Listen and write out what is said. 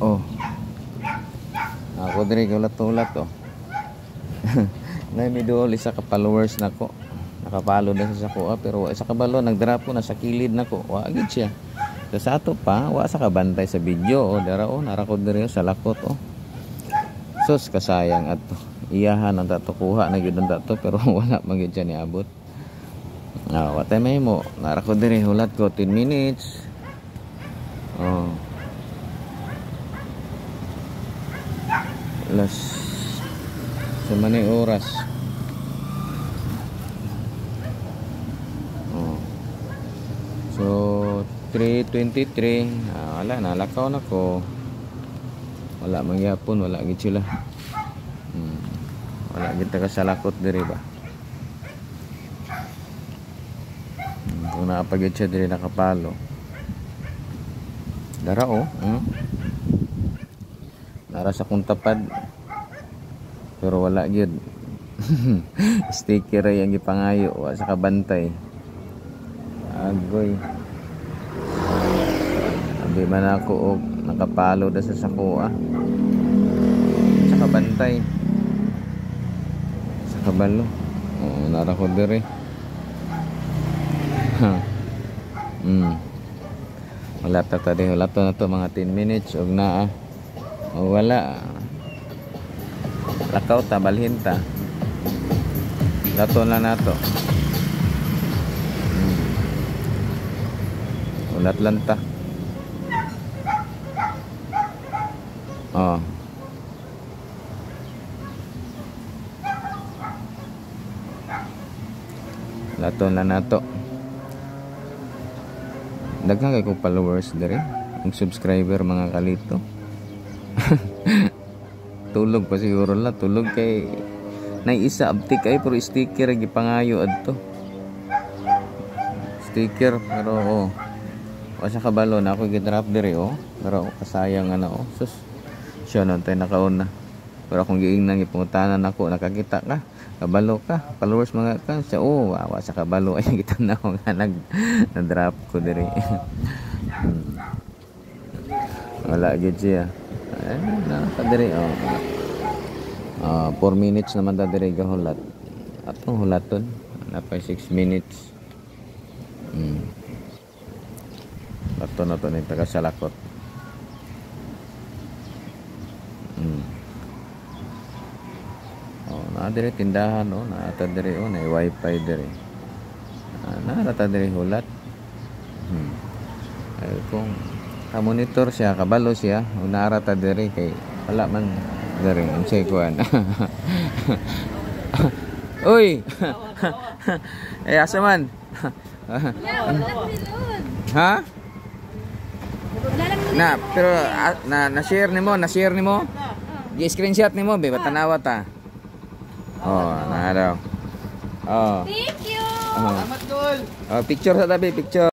Oh. Ako diri ulat-ulat oh. Na may duol isa ka followers nako. Nakapalo na sa ko pero isa ka balo nagdrap ko na sa kilid nako. Wa gid siya. Sa ato pa wa sa kabantay sa video oh dara oh narakod diri sa lakot oh. Sus kasayang ato. Iyahan ang tato kuha na gyud ang tato pero wala man gyud siya niabot. Wa tay may mo narakod diri hulat ko 10 minutes. Oh. Alas sa manay oras. Oh. So 3:23 wala nalakaw na ko. Wala mangyapon, wala gid sila. Wala gid ta sa lakot diri ba. Kung nakapagid siya diri nakapalo. Dara oh. Nara sa kong tapad. Pero wala gyud. Sticker ay ang gipangayo wa sa kabantay. Agoy. Abi man ako og nakapalo da sa sako sa kabantay. Sa kabalo. Oh, nara ko dire. Wala ta tadi wala to na to mga 10 minutes og naa. O wala. Lakaw ta balhin ta. Dato na nato. Ulat lang ta. Oh. Dato na nato. Daghang kay ko followers dire. Ang subscriber mga kalito. Tulog pa siguro la tulog kay nay isa abtik ay pero sticker gipangayo adto sticker pero oh wasa kabalo na ako gi-drop dire oh pero kasayang ano oh sus siya non tay nakaon na pero kung giingnan gipungutanan ako nakakita ka kabalo ka followers mga ka siya oh wasa kabalo ay gitanaw nga nag-drop ko dire. Wala gid siya. Nakadiri oh. 4 minutes naman ta diri gahulat. Atong hulaton na pa 6 minutes. Bato na to ni taga salakot. Oh, na diri tindahan oh, na ata diri oh, na wifi diri. Na ata diri hulat. Ay kung ka-monitor siya, kabalo siya, unara ta diri kay wala man diri ang kuan. Uy. Asa man? Ha? Na, pero na-share nimo? Gi-screenshot nimo be batanawa ta. Oh, na daw. Oh. Thank you. Salamat, Dol. Oh, picture sa tabi, picture.